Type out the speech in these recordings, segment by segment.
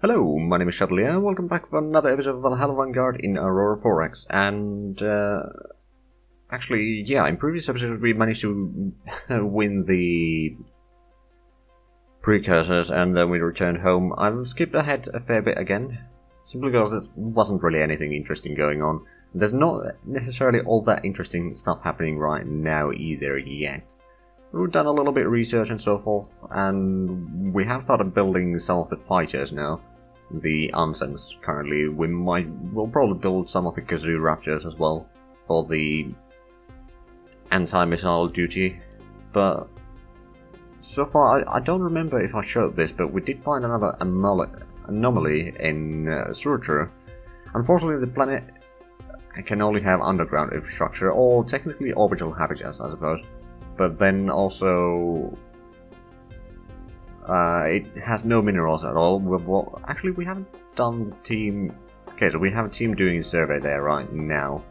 Hello, my name is Zhatelier, welcome back for another episode of Valhalla Vanguard in Aurora 4X, and actually, yeah, in previous episodes we managed to win the precursors and then we returned home. I've skipped ahead a fair bit again, simply because there wasn't really anything interesting going on. There's not necessarily all that interesting stuff happening right now either yet. We've done a little bit of research and so forth, and we have started building some of the fighters now. The Unsens currently. We'll probably build some of the Kazoo Raptors as well for the anti-missile duty. But so far, I don't remember if I showed this, but we did find another anomaly in Zhatelier. Unfortunately, the planet can only have underground infrastructure, or technically orbital habitats, I suppose. But then also, it has no minerals at all. Well, actually, we haven't done team. Okay, so we have a team doing a survey there right now.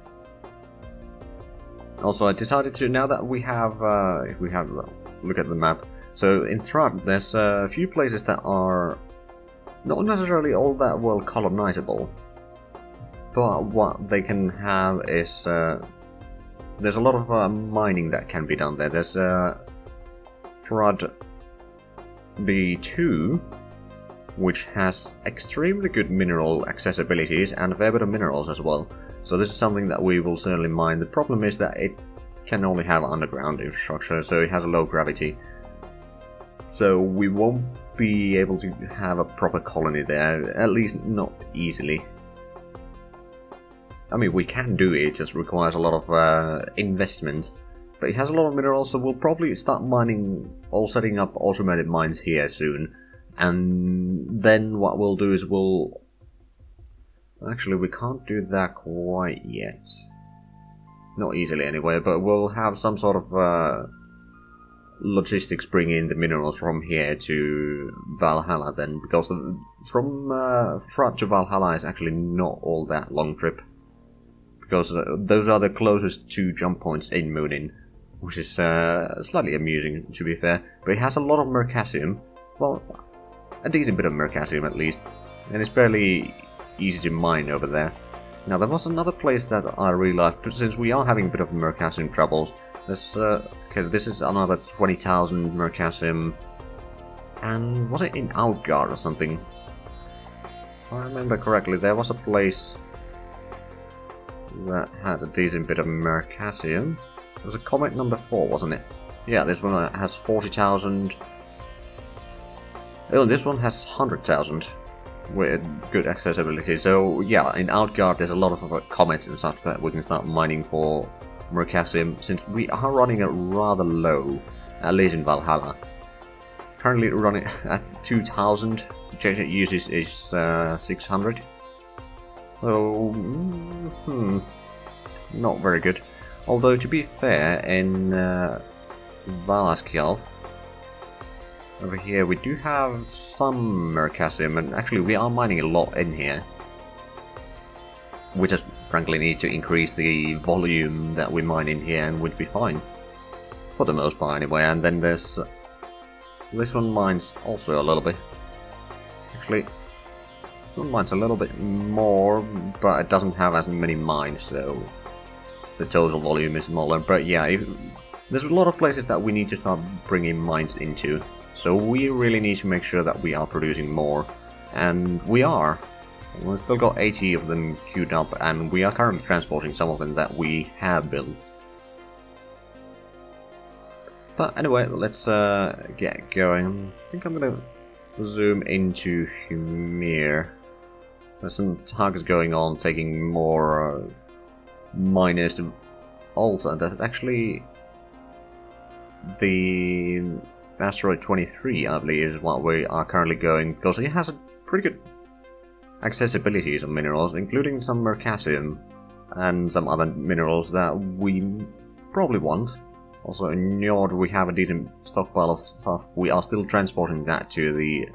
Also, I decided to, now that we have, if we have look at the map. So in Thrud, there's a few places that are not necessarily all that well colonizable, but what they can have is there's a lot of mining that can be done there. There's Thrud B2, which has extremely good mineral accessibilities and a fair bit of minerals as well. So this is something that we will certainly mine. The problem is that it can only have underground infrastructure, so it has a low gravity. So we won't be able to have a proper colony there, at least not easily. I mean, we can do it, it just requires a lot of investment. But it has a lot of minerals, so we'll probably start mining or setting up automated mines here soon. And then what we'll do is we'll... Actually, we can't do that quite yet. Not easily anyway, but we'll have some sort of logistics bring in the minerals from here to Valhalla then. Because from Thrud to Valhalla is actually not all that long trip. Because those are the closest two jump points in Moonin, which is slightly amusing, to be fair. But it has a lot of mercasium, well, a decent bit of mercasium at least, and it's fairly easy to mine over there. Now there was another place that I realized, since we are having a bit of mercasium troubles, this, okay, this is another 20,000 mercasium, and was it in Outguard or something? If I remember correctly, there was a place that had a decent bit of mercasium. It was a Comet number 4, wasn't it? Yeah, this one has 40,000. Oh, this one has 100,000 with good accessibility. So yeah, in Outguard there's a lot of comets and such that we can start mining for mercasium, since we are running it rather low, at least in Valhalla. Currently running at 2,000, JJ uses is 600. So, not very good. Although, to be fair, in Valaskjalf, over here we do have some mercasium, and actually we are mining a lot in here. We just frankly need to increase the volume that we mine in here and we'd be fine. For the most part anyway, and then there's... this one mines also a little bit. Actually, this one mines a little bit more, but it doesn't have as many mines, so the total volume is smaller. But yeah, there's a lot of places that we need to start bringing mines into, so we really need to make sure that we are producing more, and we are. We've still got 80 of them queued up, and we are currently transporting some of them that we have built. But anyway, let's get going. I think I'm gonna zoom into Mamere. There's some targets going on, taking more miners to alter. That actually the asteroid 23, I believe, is what we are currently going, because it has a pretty good accessibilities of minerals, including some mercasium and some other minerals that we probably want. Also in Njord we have a decent stockpile of stuff. We are still transporting that to the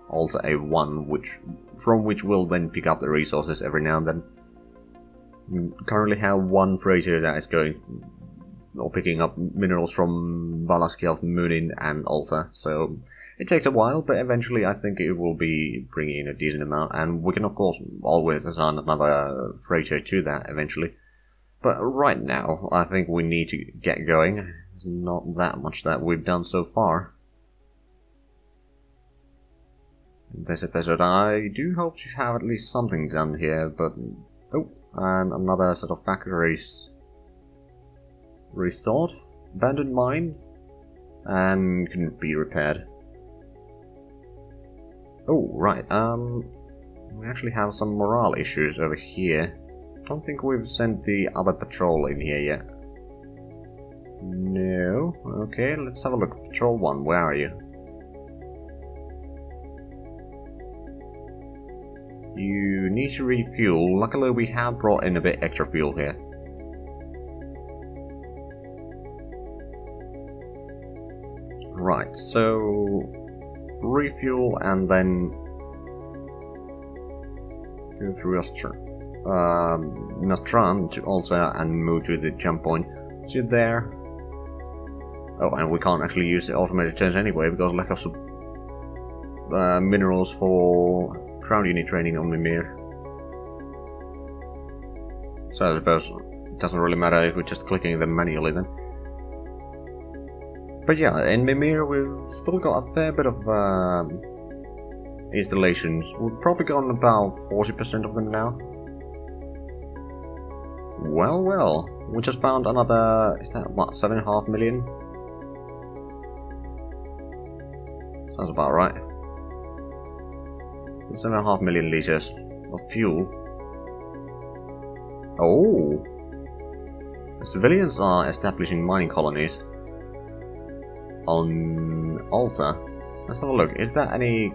Alta A1, from which we'll then pick up the resources every now and then. We currently have one freighter that is going or picking up minerals from Valhalla, Munin, and Alta. So it takes a while, but eventually I think it will be bringing in a decent amount, and we can of course always assign another freighter to that eventually. But right now, I think we need to get going. There's not that much that we've done so far in this episode. I do hope to have at least something done here, but... Oh, and another set of factories restored. Abandoned mine. And couldn't be repaired. Oh, right, we actually have some morale issues over here. Don't think we've sent the other patrol in here yet. No. Okay, let's have a look. Patrol 1, where are you? You need to refuel. Luckily we have brought in a bit extra fuel here. Right, so refuel and then go through Nostran to Alta and move to the jump point to there. Oh, and we can't actually use the automated turns anyway because lack of minerals for ground unit training on Mamere. So I suppose it doesn't really matter if we're just clicking them manually then. But yeah, in Mamere we've still got a fair bit of installations. We've probably gotten about 40% of them now. Well, well, we just found another, is that what, 7.5 million? Sounds about right. 7.5 million liters of fuel. Oh! The civilians are establishing mining colonies on Alta. Let's have a look. Is that any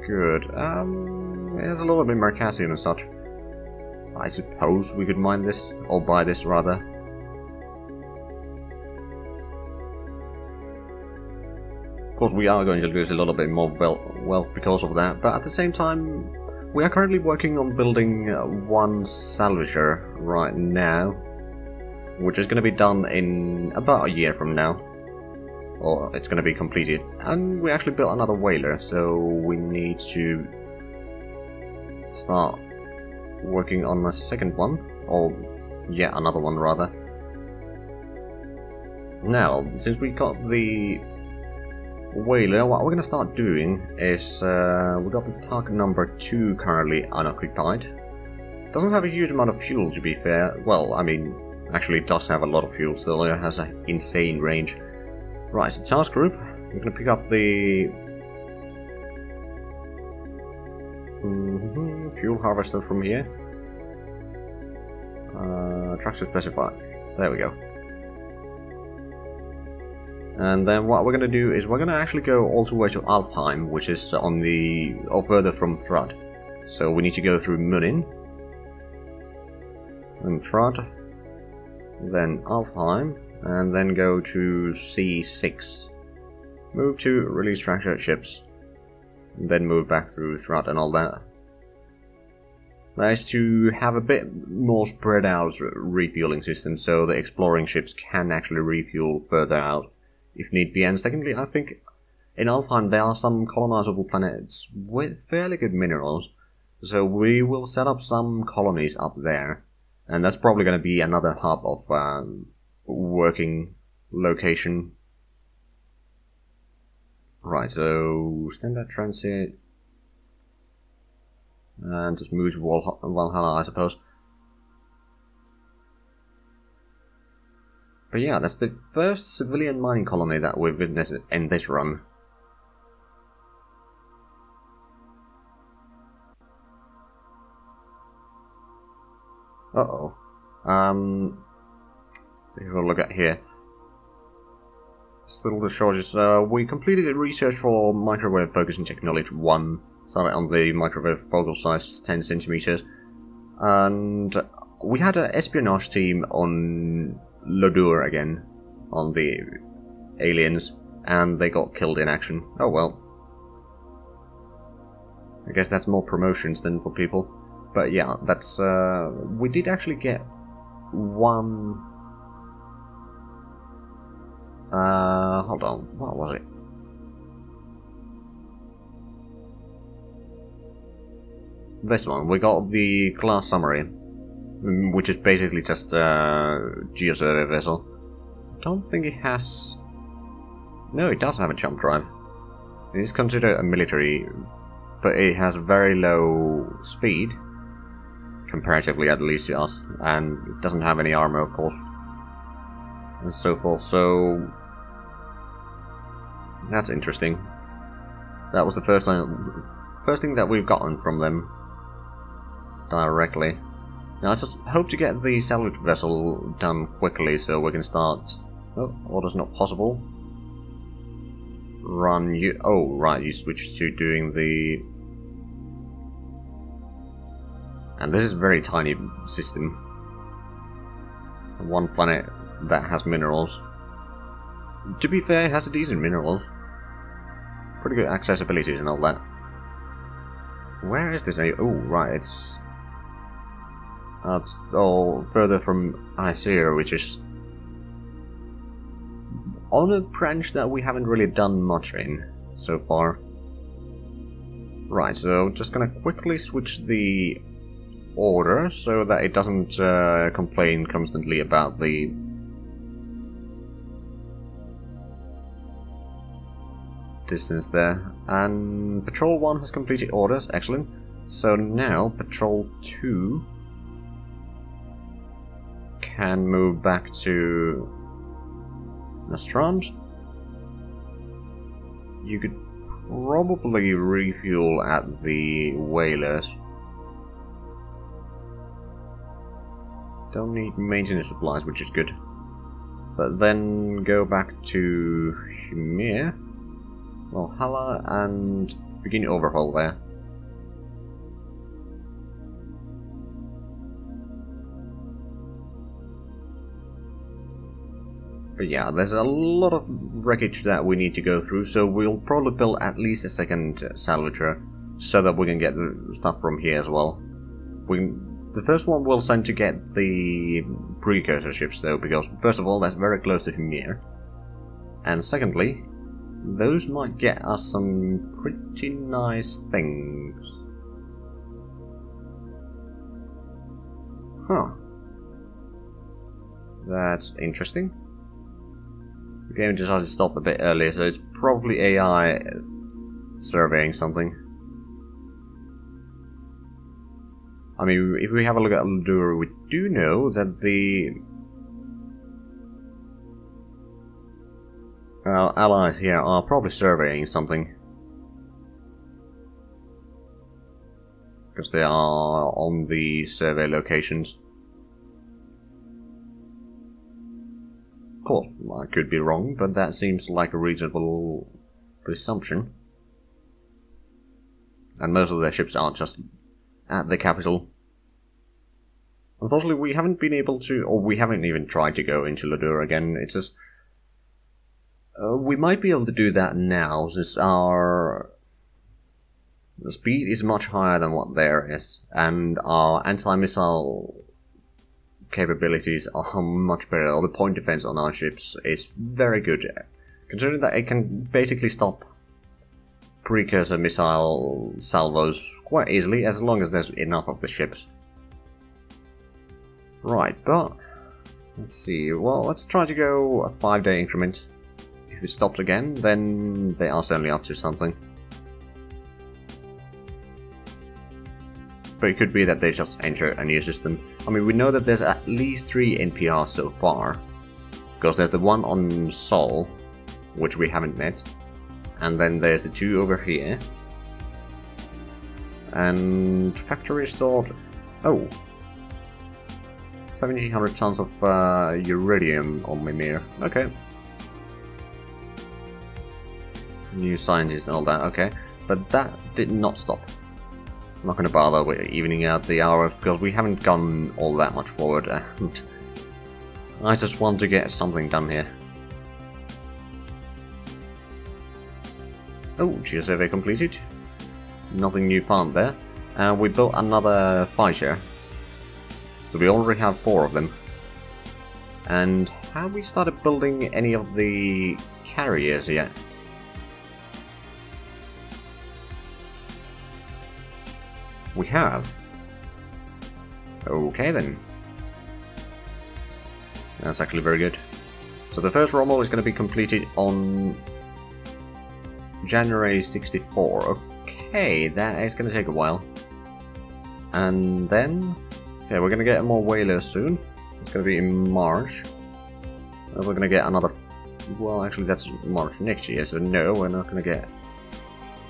good? There's a little bit more Mercasium and such. I suppose we could mine this, or buy this rather. Of course we are going to lose a little bit more wealth because of that, but at the same time we are currently working on building one salvager right now, which is going to be done in about a year from now. Or it's going to be completed. And we actually built another whaler, so we need to start working on a second one, or yet another one rather. Now, since we got the whaler, what we're going to start doing is we got the target number 2 currently unoccupied. Doesn't have a huge amount of fuel, to be fair. Well, I mean, actually it does have a lot of fuel still. It has an insane range. Right, so task group, we're going to pick up the fuel harvester from here. Tracks to specify. There we go. And then what we're going to do is we're going to actually go all the way to Alfheim, which is on the, or further from Thrud. So we need to go through Munin, then Thrud, then Alfheim, and then go to C6. Move to release tracker ships, and then move back through Thrud and all that. That is to have a bit more spread out refueling system, so the exploring ships can actually refuel further out if need be. And secondly, I think in Alfheim there are some colonizable planets with fairly good minerals, so we will set up some colonies up there, and that's probably going to be another hub of working location. Right, so standard transit, and just move to Valhalla, I suppose. But yeah, that's the first civilian mining colony that we've witnessed in this run. Uh-oh. Take a look at here. Still the shortage. We completed a research for microwave focusing technology 1. Started on the microwave focal size 10 centimeters. And we had an espionage team on Lodur again, on the aliens, and they got killed in action. Oh well. I guess that's more promotions than for people. But yeah, that's we did actually get one Hold on, what was it? This one, we got the class summary, which is basically just a geosurvey vessel. Don't think it has... No, it does have a jump drive. It is considered a military, but it has very low speed, comparatively at least to us, and it doesn't have any armor, of course, and so forth, so... That's interesting. That was the first thing that we've gotten from them directly. Now I just hope to get the salvage vessel done quickly so we can start... Oh, order's not possible. Run you... Oh, right, you switched to doing the... And this is a very tiny system. One planet that has minerals. To be fair, it has decent minerals. Pretty good accessibilities and all that. Where is this? Oh, right, it's all further from Icea, which is on a branch that we haven't really done much in so far. Right, so just gonna quickly switch the order so that it doesn't complain constantly about the distance there. And Patrol 1 has completed orders, excellent. So now Patrol 2 can move back to Nastrand. You could probably refuel at the whalers. Don't need maintenance supplies, which is good. But then go back to Mamere, Valhalla, and begin overhaul there. But yeah, there's a lot of wreckage that we need to go through, so we'll probably build at least a second salvager so that we can get the stuff from here as well. The first one we'll send to get the precursor ships though, because first of all, that's very close to Mamere. And secondly, those might get us some pretty nice things. Huh. That's interesting. The game decided to stop a bit earlier, so it's probably AI surveying something. I mean, if we have a look at Aurora, we do know that the allies here are probably surveying something. Because they are on the survey locations. Of course, I could be wrong, but that seems like a reasonable presumption. And most of their ships are just at the capital. Unfortunately, we haven't been able to, or we haven't even tried to go into Aurora again. It's just... we might be able to do that now, since the speed is much higher than what there is, and our anti-missile capabilities are much better, or the point defense on our ships is very good, considering that it can basically stop precursor missile salvos quite easily, as long as there's enough of the ships. Right, but let's see, well, let's try to go a 5-day increment. If it stops again, then they are certainly up to something. But it could be that they just enter a new system. I mean, we know that there's at least 3 NPRs so far. Because there's the one on Sol, which we haven't met. And then there's the 2 over here. And factory stored... Oh! 1700 tons of iridium on Mamere. Okay. New scientists and all that, okay. But that did not stop. I'm not going to bother with evening out the hours because we haven't gone all that much forward, and I just want to get something done here. Oh, geosurvey completed. Nothing new found there. And we built another fighter. So we already have 4 of them. And have we started building any of the carriers yet? We have. Okay then. That's actually very good. So the first Rommel is going to be completed on January 64. Okay, that is going to take a while. And then, yeah, we're going to get more whalers soon. It's going to be in March. And we're going to get another... Well, actually, that's March next year, so no, we're not going to get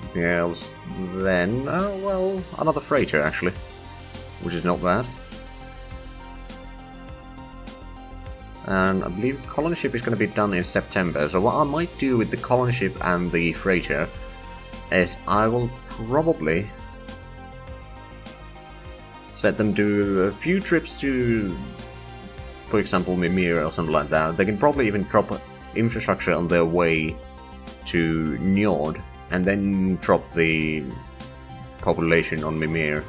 anything else then. Oh, well, another freighter, actually. Which is not bad. And I believe colony ship is going to be done in September. So what I might do with the colony ship and the freighter is I will probably set them do a few trips to, for example, Mamere or something like that. They can probably even drop infrastructure on their way to Njord and then drop the population on Mamere.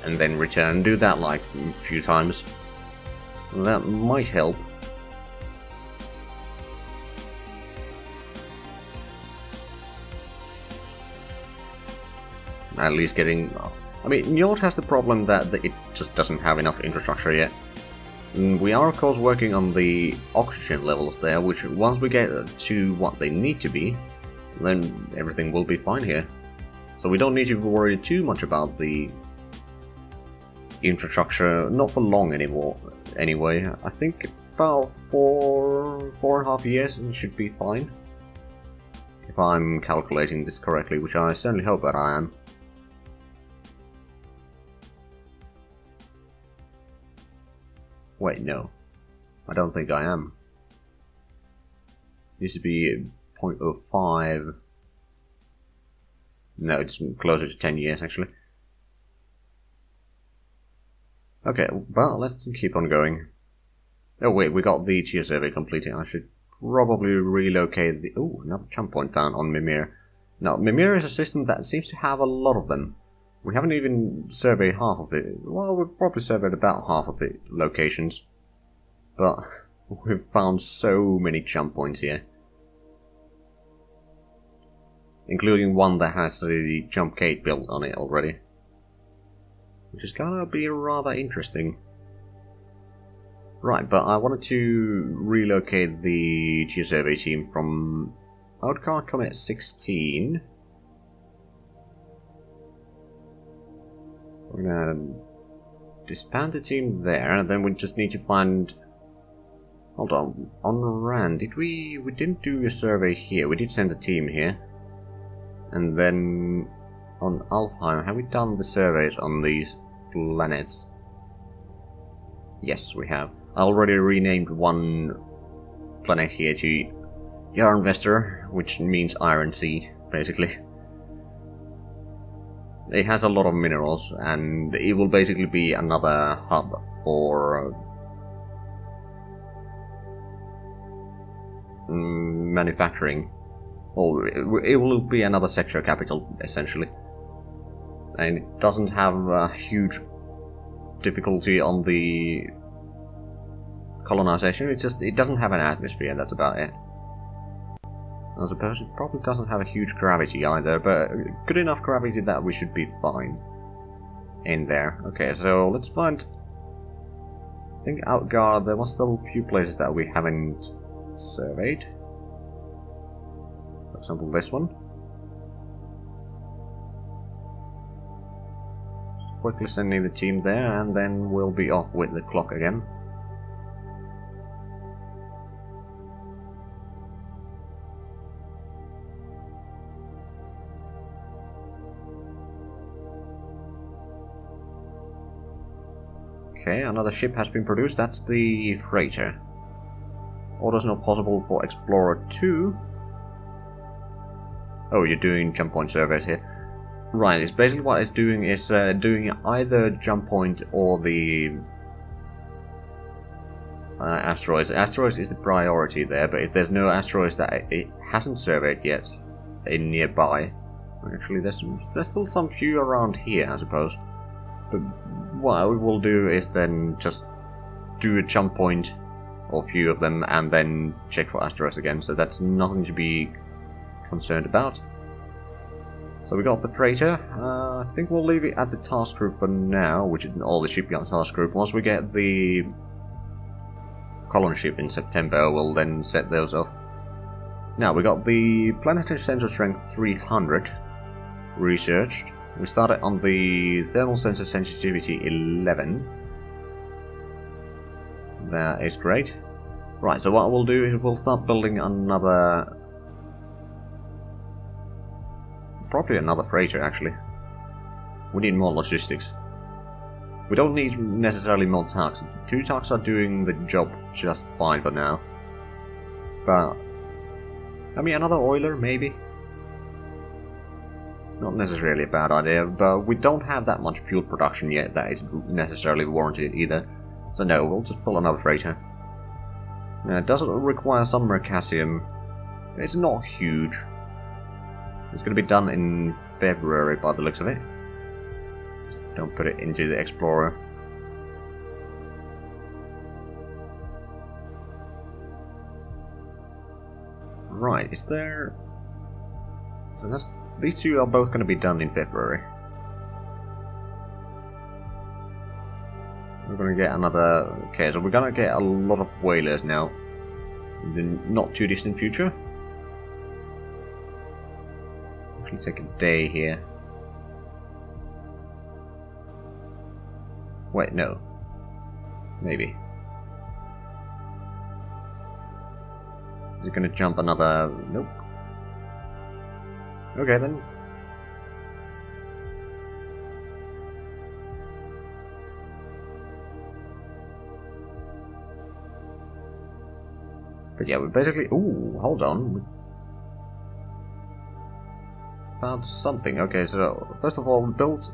And then return. Do that like a few times. That might help. At least getting... I mean, Njord has the problem that it just doesn't have enough infrastructure yet. We are of course working on the oxygen levels there, which once we get to what they need to be, then everything will be fine here. So we don't need to worry too much about the infrastructure, not for long anymore. Anyway, I think about 4.5 years and should be fine. If I'm calculating this correctly, which I certainly hope that I am. Wait, no. I don't think I am. Used to be 0.05. No, it's closer to 10 years actually. Okay, well, let's keep on going. Oh wait, we got the geosurvey completed. I should probably relocate the... Oh, another jump point found on Mamere. Now, Mamere is a system that seems to have a lot of them. We haven't even surveyed half of it. Well, we've probably surveyed about half of the locations. But we've found so many jump points here. Including one that has the jump gate built on it already. Which is gonna be rather interesting. Right, but I wanted to relocate the geosurvey team from Outcast Comet 16. We're gonna disband the team there, and then we just need to find... Hold on Rand, did we didn't do a survey here, we did send a team here. And then on Alfheim, have we done the surveys on these planets? Yes, we have. I already renamed one planet here to Yarnvester, which means Iron Sea, basically. It has a lot of minerals, and it will basically be another hub for manufacturing. Or it will be another sector capital, essentially. And it doesn't have a huge difficulty on the colonization. It doesn't have an atmosphere, that's about it. I suppose it probably doesn't have a huge gravity either, but good enough gravity that we should be fine in there. Okay, so let's find... I think Outguard, there was still a few places that we haven't surveyed. For example, this one. Just quickly sending the team there, and then we'll be off with the clock again. Okay, another ship has been produced. That's the freighter. Orders not possible for Explorer 2. Oh, you're doing jump point surveys here. Right, it's basically what it's doing is doing either jump point or the asteroids. Asteroids is the priority there, but if there's no asteroids that it hasn't surveyed yet in nearby, actually there's still some few around here, I suppose. But what we will do is then just do a jump point, or a few of them, and then check for asteroids again, so that's nothing to be concerned about. So we got the freighter. I think we'll leave it at the task group for now, which is all the shipyard task group. Once we get the colony ship in September, we'll then set those off. Now, we got the planetary sensor strength 300 researched. We started on the thermal sensor sensitivity 11. That is great. Right, so what we'll do is we'll start building another... probably another freighter, actually. We need more logistics. We don't need necessarily more tugs. 2 tugs are doing the job just fine for now. But... I mean, another oiler, maybe? Not necessarily a bad idea, but we don't have that much fuel production yet that isn't necessarily warranted either. So no, we'll just pull another freighter. Now, it does require some mercassium. It's not huge. It's going to be done in February by the looks of it. Just don't put it into the Explorer. Right, is there... So that's... These 2 are both going to be done in February. We're going to get another... Okay, so we're going to get a lot of whalers now. In the not too distant future. Actually take a day here. Wait, no. Maybe. Is it going to jump another... Nope. Okay then. But yeah, we basically... Ooh, hold on. We found something. Okay, so first of all, we built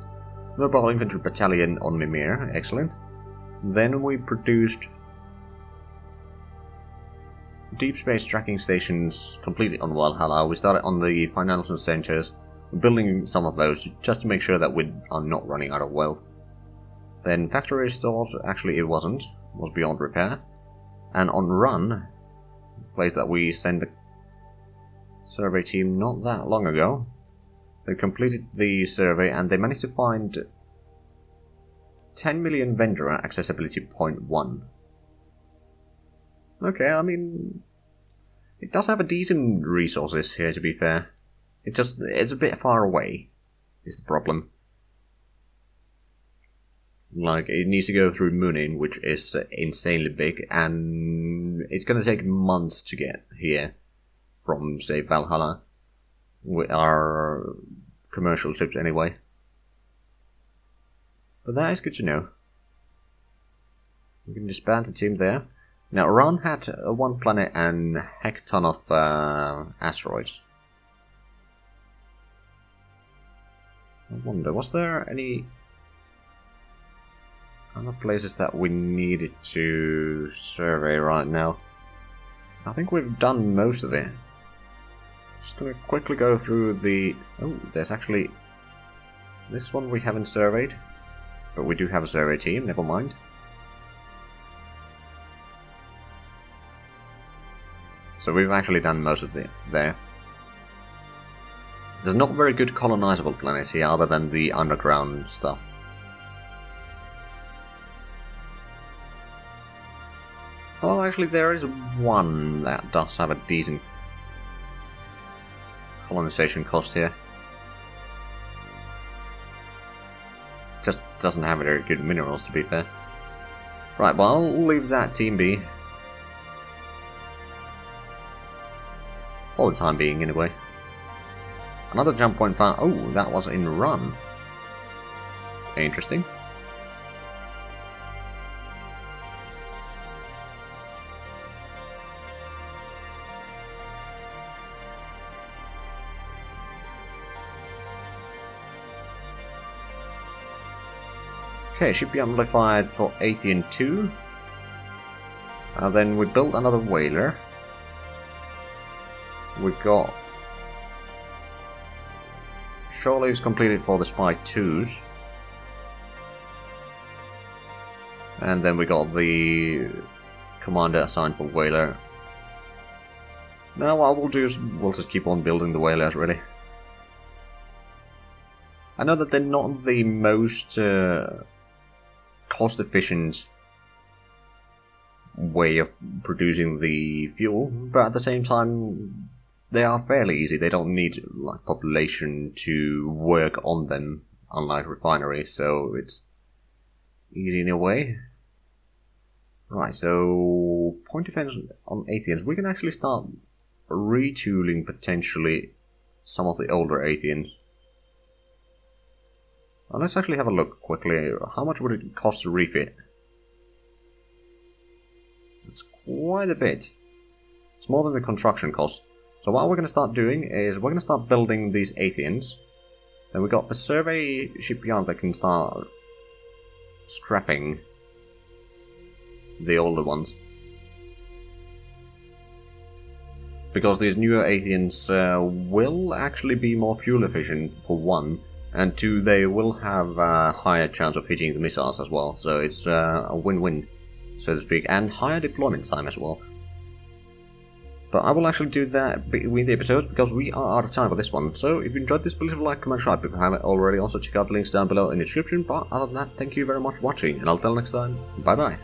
Mobile Infantry Battalion on Mamere. Excellent. Then we produced deep space tracking stations completely on Valhalla. We started on the financial centers, building some of those just to make sure that we are not running out of wealth. Then factory stores, actually it wasn't, it was beyond repair. And on Run, the place that we sent the survey team not that long ago, they completed the survey and they managed to find 10 million vendor accessibility 0.1. Okay, I mean, it does have a decent resources here, to be fair. It's a bit far away, is the problem. Like, it needs to go through Munin, which is insanely big, and it's gonna take months to get here from, say, Valhalla, with our commercial ships anyway. But that is good to know. We can disband the team there. Now, Iran had 1 planet and a heck ton of asteroids. I wonder, was there any other places that we needed to survey right now? I think we've done most of it. Just gonna quickly go through the... Oh, there's actually... This one we haven't surveyed. But we do have a survey team, never mind. So we've actually done most of it there. There's not very good colonizable planets here other than the underground stuff. Well, actually there is one that does have a decent colonization cost here. Just doesn't have very good minerals, to be fair. Right, well, I'll leave that team be. For the time being, anyway. Another jump point found. Oh, that was in Run. Interesting. Okay, should be amplified for Athean 2. Then we built another whaler. We got shore leaves completed for the Spy 2s. And then we got the commander assigned for Whaler. Now what we'll do is we'll just keep on building the Whalers, really. I know that they're not the most cost-efficient way of producing the fuel, but at the same time they are fairly easy. They don't need like population to work on them, unlike refineries, so it's easy in a way. Right, so point defense on Athenians. We can actually start retooling potentially some of the older Athenians. Now let's actually have a look quickly. How much would it cost to refit? It's quite a bit. It's more than the construction cost. So what we're going to start doing is we're going to start building these Athenians. Then we got the survey shipyard that can start scrapping the older ones. Because these newer Athenians will actually be more fuel efficient, for one, and two, they will have a higher chance of hitting the missiles as well, so it's a win-win, so to speak, and higher deployment time as well. But I will actually do that between the episodes because we are out of time for this one. So if you enjoyed this, please leave a like, comment, subscribe if you haven't already. Also check out the links down below in the description. But other than that, thank you very much for watching, and I'll tell you next time. Bye bye.